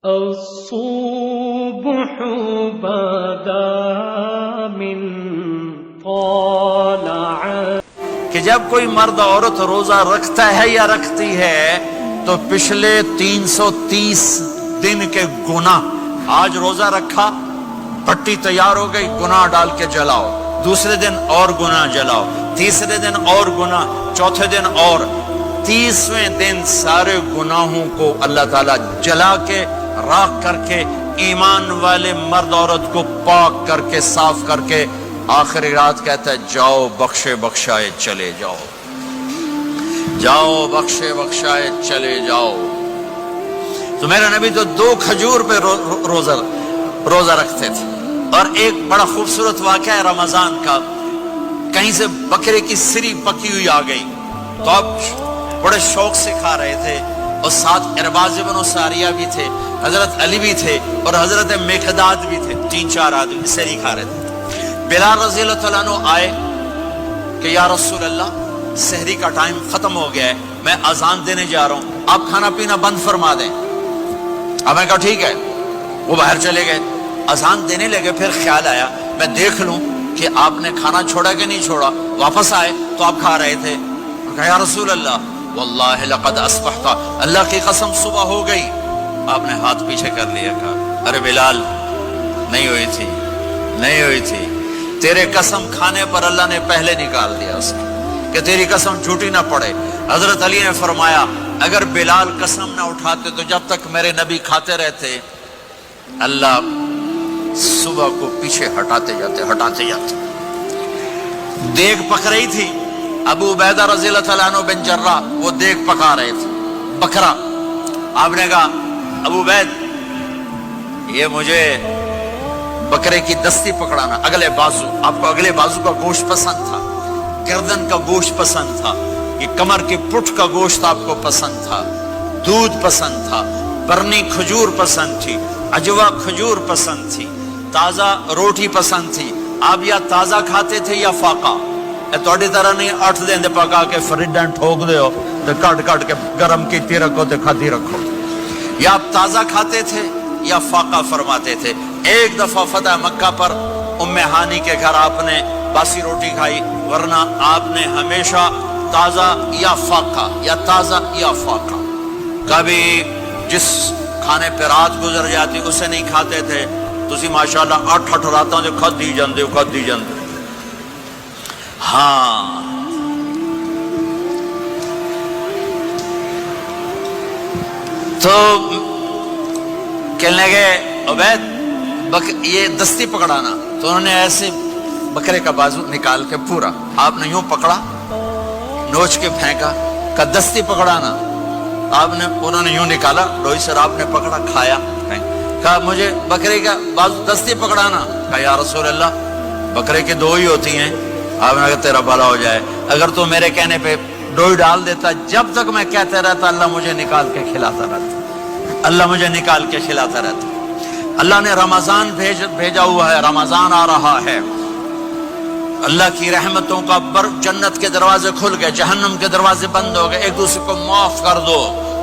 الصبح بدا من طالع کہ جب کوئی مرد عورت روزہ رکھتا ہے یا رکھتی ہے تو پچھلے 330 دن کے گناہ، آج روزہ رکھا، پٹی تیار ہو گئی، گناہ ڈال کے جلاؤ، دوسرے دن اور گناہ جلاؤ، تیسرے دن اور گناہ، چوتھے دن اور، 30ویں دن سارے گناہوں کو اللہ تعالیٰ جلا کے، راکھ کر کے، ایمان والے مرد عورت کو پاک کر کے، صاف کر کے، آخری رات کہتا ہے جاؤ بخشے بخشائے چلے جاؤ، جاؤ بخشے بخشائے چلے جاؤ۔ تو میرا نبی تو 2 کھجور پہ روزہ رکھتے تھے۔ اور ایک بڑا خوبصورت واقعہ ہے رمضان کا، کہیں سے بکرے کی سری پکی ہوئی آ گئی تو آپ بڑے شوق سے کھا رہے تھے، اور ساتھ ارباز بن ساریہ بھی تھے، حضرت علی بھی تھے، اور حضرت مقداد بھی تھے، 3-4 آدمی سری کھا رہے تھے۔ بلال رضی اللہ تعالیٰ عنہ آئے کہ یا رسول اللہ سحری کا ٹائم ختم ہو گیا ہے، میں اذان دینے جا رہا ہوں، آپ کھانا پینا بند فرما دیں۔ اب میں کہا ٹھیک ہے، وہ باہر چلے گئے، اذان دینے لگے، پھر خیال آیا میں دیکھ لوں کہ آپ نے کھانا چھوڑا کہ نہیں چھوڑا، واپس آئے تو آپ کھا رہے تھے۔ کہا یا رسول اللہ واللہ لقد اصبحت، اللہ کی قسم صبح ہو گئی۔ آپ نے ہاتھ پیچھے کر لیا، کہا ارے بلال نہیں ہوئی تھی، نہیں ہوئی تھی، تیرے قسم کھانے پر اللہ نے پہلے نکال دیا اس کو کہ تیری قسم جھوٹی نہ پڑے۔ حضرت علی نے فرمایا اگر بلال قسم نہ اٹھاتے تو جب تک میرے نبی کھاتے رہتے اللہ صبح کو پیچھے ہٹاتے جاتے۔ دیگ پک رہی تھی، ابو عبیدہ رضی اللہ تعالیٰ عنہ بن جرہ وہ دیگ پکا رہے تھے، بکرا۔ آپ نے کہا ابو عبید یہ مجھے بکرے کی دستی پکڑانا، اگلے بازو، آپ کو اگلے بازو کا گوشت پسند تھا، گردن کا گوشت پسند تھا، یہ کمر کی پٹھ کا گوشت آپ کو پسند تھا، دودھ پسند تھا، برنی کھجور پسند تھی، عجوا کھجور پسند تھی، تازہ روٹی پسند تھی۔ آپ یا تازہ کھاتے تھے یا فاقہ، توڑی طرح نہیں 8 دن پکا کے فریڈاں ٹھوک دے ہو تو کٹ کے گرم کیتی رکھو تو کھاتی رکھو، یا آپ تازہ کھاتے تھے یا فاقہ فرماتے تھے۔ ایک دفعہ فتح مکہ پر ام ہانی کے گھر آپ نے باسی روٹی کھائی، ورنہ آپ نے ہمیشہ تازہ یا فاقہ، یا تازہ یا فاقہ۔ کبھی جس کھانے پہ رات گزر جاتی اسے نہیں کھاتے تھے، تسی ماشاءاللہ 8 راتوں جو کھدی جاندے ہو۔ ہاں تو کہنے لگے عبید یہ دستی پکڑانا، تو انہوں نے ایسے بکرے کا بازو نکال کے پورا آپ نے یوں پکڑا، نوچ کے پھینکا، کہ دستی پکڑانا، انہوں نے یوں نکالا ڈوئی سر، آپ نے پکڑا، کھایا، کہا مجھے بکرے کا بازو دستی پکڑانا۔ کہا یا رسول اللہ بکرے کی 2 ہی ہوتی ہیں۔ آپ نے کہا تیرا بھلا ہو جائے، اگر تو میرے کہنے پہ ڈوئی ڈال دیتا، جب تک میں کہتے رہتا اللہ مجھے نکال کے کھلاتا رہتا، اللہ مجھے نکال کے کھلاتا رہتا۔ اللہ نے رمضان بھیجا ہوا ہے، رمضان آ رہا ہے، اللہ کی رحمتوں کا جنت کے دروازے کھل گئے، جہنم کے دروازے بند ہو گئے، ایک دوسرے کو معاف کر دو،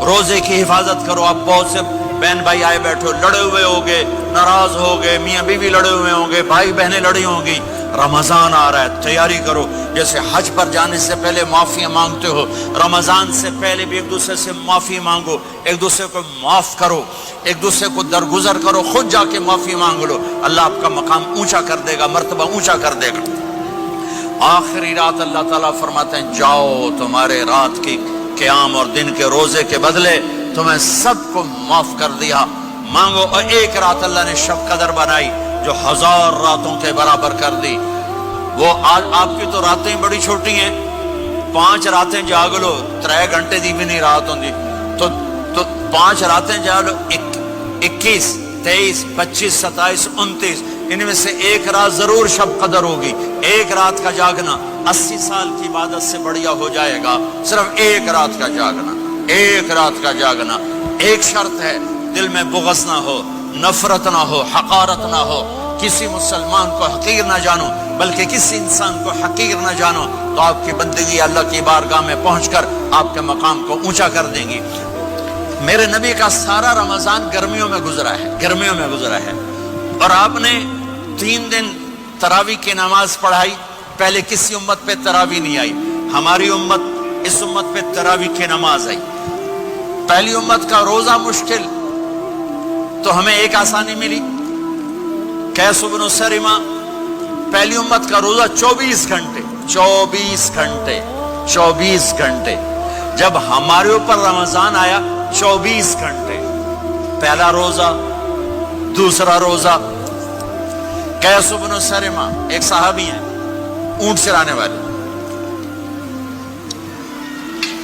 روزے کی حفاظت کرو۔ آپ بہت سے بہن بھائی آئے بیٹھو، لڑے ہوئے ہوگے، ناراض ہوگے، میاں بیوی لڑے ہوئے ہوں گے، بھائی بہنیں لڑی ہوں گی، رمضان آ رہا ہے، تیاری کرو۔ جیسے حج پر جانے سے پہلے معافیاں مانگتے ہو، رمضان سے پہلے بھی ایک دوسرے سے معافی مانگو، ایک دوسرے کو معاف کرو، ایک دوسرے کو درگزر کرو، خود جا کے معافی مانگ لو، اللہ آپ کا مقام اونچا کر دے گا، مرتبہ اونچا کر دے گا۔ آخری رات اللہ تعالیٰ فرماتے ہیں جاؤ، تمہارے رات کی قیام اور دن کے روزے کے بدلے تمہیں سب کو معاف کر دیا، مانگو۔ اور ایک رات اللہ نے شب قدر بنائی جو 1000 راتوں کے برابر کر دی۔ وہ آج آپ کی تو راتیں بڑی چھوٹی ہیں، 5 راتیں جاگ لو، 3 گھنٹے دی بھی نہیں رات ہوندی، تو 5 راتیں جاگ لو، 21 23 25 27 29، ان میں سے ایک رات ضرور شب قدر ہوگی۔ ایک رات کا جاگنا 80 سال کی عبادت سے بڑھیا ہو جائے گا، صرف ایک رات کا جاگنا، ایک رات کا جاگنا۔ ایک شرط ہے، دل میں بغض نہ ہو، نفرت نہ ہو، حقارت نہ ہو، کسی مسلمان کو حقیر نہ جانو، بلکہ کسی انسان کو حقیر نہ جانو، تو آپ کی بندگی اللہ کی بارگاہ میں پہنچ کر آپ کے مقام کو اونچا کر دیں گی۔ میرے نبی کا سارا رمضان گرمیوں میں گزرا ہے، گرمیوں میں گزرا ہے، اور آپ نے 3 دن تراویح کی نماز پڑھائی. پہلے کسی امت پہ تراویح نہیں آئی، ہماری امت، اس امت پہ تراویح کی نماز آئی. پہلی امت کا روزہ مشکل، تو ہمیں ایک آسانی ملی. قیس بن سرمہ، پہلی امت کا روزہ 24 گھنٹے 24 گھنٹے 24 گھنٹے. جب ہمارے اوپر رمضان آیا 24 گھنٹے. پہلا روزہ، دوسرا روزہ. قیس بن سرمہ ایک صحابی ہیں، اونٹ چرانے والے.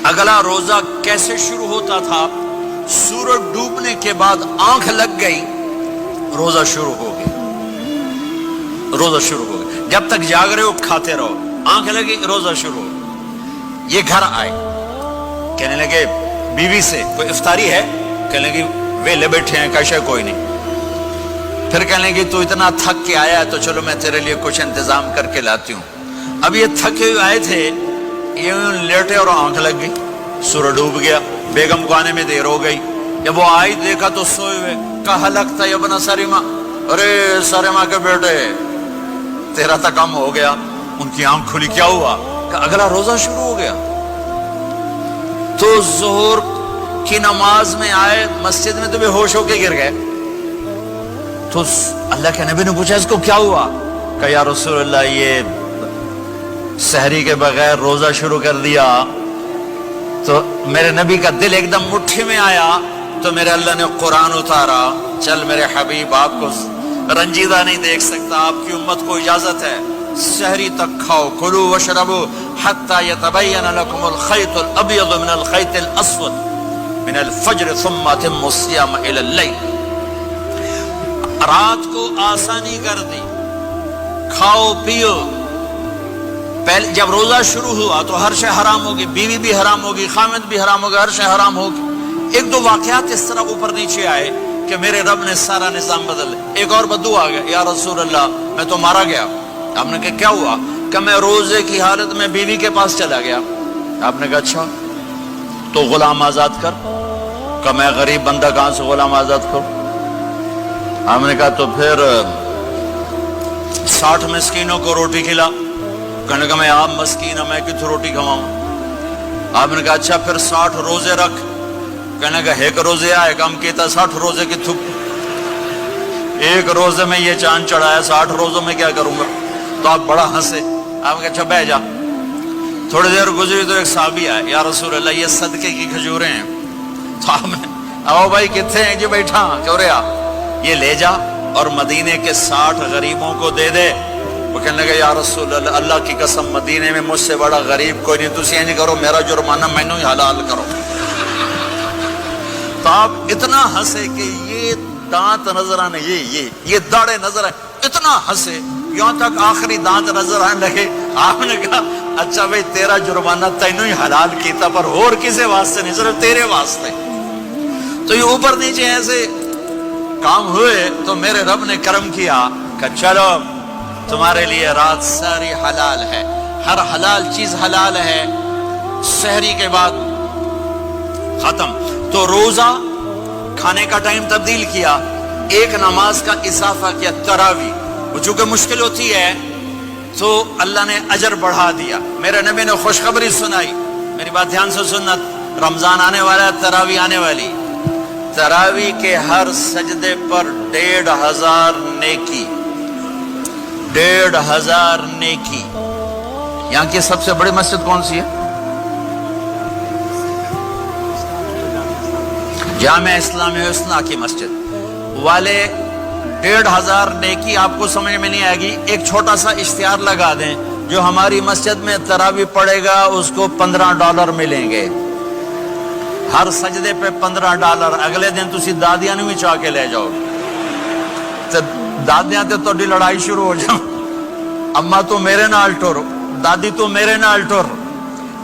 اگلا روزہ کیسے شروع ہوتا تھا؟ سورج ڈوبنے کے بعد آنکھ لگ گئی، روزہ شروع ہو گیا. روزہ شروع ہو گیا. جب تک جاگ رہے ہو کھاتے رہو، آنکھ لگی روزہ شروع ہو. یہ گھر آئے، کہنے لگے بیوی سے کوئی افطاری ہے؟ کہنے لگے ویلے بیٹھے ہیں، کیسے کوئی نہیں. پھر کہنے لگے تو اتنا تھک کے آیا ہے تو چلو میں تیرے لیے کچھ انتظام کر کے لاتی ہوں. اب یہ تھکے ہوئے آئے تھے، یہ لیٹے اور آنکھ لگ گئی، سورج ڈوب گیا. بیگم کو آنے میں دیر ہو گئی. جب وہ آئی دیکھا تو سوئے ہوئے. کہا لگتا ہے ابن سرمہ، ارے سرمہ کے بیٹے تیرا تو کم ہو گیا. ان کی آنکھ کھلی، کیا ہوا؟ کہ اگلا روزہ شروع ہو گیا. تو ظہر کی نماز میں آئے مسجد میں تو بے ہوش ہو کے گر گئے. تو اللہ کے نبی نے پوچھا اس کو کیا ہوا؟ کہ یا رسول اللہ یہ سحری کے بغیر روزہ شروع کر دیا. تو میرے نبی کا دل ایک دم مٹھی میں آیا. تو میرے اللہ نے قرآن اتارا، چل میرے حبیب آپ کو رنجیدہ نہیں دیکھ سکتا، آپ کی امت کو اجازت ہے سحری تک کھاؤ، کلوا واشربوا حتی یتبین لکم الخیط الابیض من الخیط الاسود من الفجر ثم اتموا الصیام الی اللیل. رات کو آسانی کر دی، کھاؤ پیو. پہلے جب روزہ شروع ہوا تو ہر شے حرام ہوگی، بیوی بھی حرام ہوگی، خامد بھی حرام ہوگا، ہر شے حرام ہوگی. 1-2 واقعات اس طرح اوپر نیچے آئے کہ میرے رب نے سارا نظام بدل دیا. ایک اور بدو آ گیا، یا رسول اللہ میں تو مارا گیا. آپ نے کہا کیا ہوا؟ کہ میں روزے کی حالت میں بیوی کے پاس چلا گیا. آپ نے کہا اچھا تو غلام آزاد کر. کہ میں غریب بندہ کہاں سے غلام آزاد کروں؟ آپ نے کہا تو پھر 60 مسکینوں کو روٹی کھلا. کہنے کا میں آپ مسکین ہوں، میں کتوں روٹی کھواؤں؟ آپ نے کہا اچھا پھر 60 روزے رکھ. کہنے کا ایک روزے آئے کم کیتا 60 روزے کی تھک. ایک روزے میں یہ چاند چڑھایا، 60 روزوں میں کیا کروں گا؟ تو آپ بڑا ہنسے. آپ نے کہا اچھا بہ جا. تھوڑی دیر گزری تو ایک صحابی آئے، یا رسول اللہ یہ صدقے کی کھجوریں ہیں. تو آپ نے آؤ بھائی کتنے ہیں؟ جی بیٹھا چوریا، یہ لے جا اور مدینے کے 60 غریبوں کو دے دے. وہ کہنے لگا یا رسول اللہ اللہ کی قسم مدینے میں مجھ سے بڑا غریب کوئی نہیں، تسی نہیں کرو، میرا جرمانہ مینوں ہی حلال کرو. تو آپ اتنا ہنسے کہ یہ دانت نظر آنے، یہ داڑے نظر آئے. اتنا ہنسے یہاں تک آخری دانت نظر آنے لگے. آپ نے کہا اچھا بھائی تیرا جرمانہ تینوں ہی حلال کیتا، پر اور کسے واسطے نہیں، صرف تیرے واسطے. تو یہ اوپر نیچے ایسے کام ہوئے تو میرے رب نے کرم کیا کہ چلو تمہارے لیے رات ساری حلال ہے، ہر حلال چیز حلال ہے. سحری کے بعد ختم. تو روزہ کھانے کا ٹائم تبدیل کیا، ایک نماز کا اضافہ کیا، تراویح. وہ چونکہ مشکل ہوتی ہے تو اللہ نے اجر بڑھا دیا. میرے نبی نے خوشخبری سنائی، میری بات دھیان سے سننا، رمضان آنے والا ہے، تراویح آنے والی. تراویح کے ہر سجدے پر 1500 نیکی، 1500 نیکی. یہاں کی سب سے بڑی مسجد کون سی ہے؟ جامع اسلامی حسنہ کی مسجد والے. 1500 نیکی آپ کو سمجھ میں نہیں آئے گی. ایک چھوٹا سا اشتہار لگا دیں، جو ہماری مسجد میں تراویح پڑے گا اس کو $15 ملیں گے. ہر سجدے پہ $15. اگلے دن تسی دادیاں نے بھی چاہ کے لے جاؤ. دادیاں تے تو لڑائی شروع ہو جاؤ، اما تو میرے نال ٹر، دادی تو میرے نال ٹر.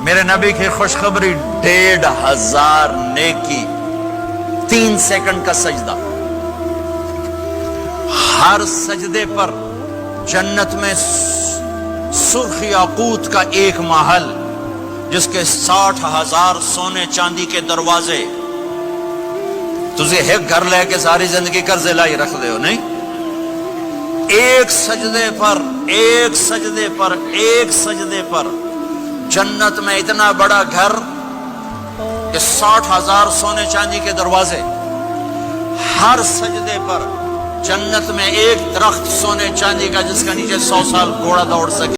میرے نبی کی خوشخبری 1500 نیکی، 3 سیکنڈ کا سجدہ. ہر سجدے پر جنت میں سرخ یاقوت کا ایک محل جس کے 60,000 سونے چاندی کے دروازے. تسی ایک گھر لے کے ساری زندگی قرضے لائی رکھ دے ہو نہیں. ایک سجدے پر جنت میں اتنا بڑا گھر کہ 60,000 سونے چاندی کے دروازے. ہر سجدے پر جنت میں ایک درخت سونے چاندی کا جس کا نیچے 100 سال گھوڑا دوڑ سکے.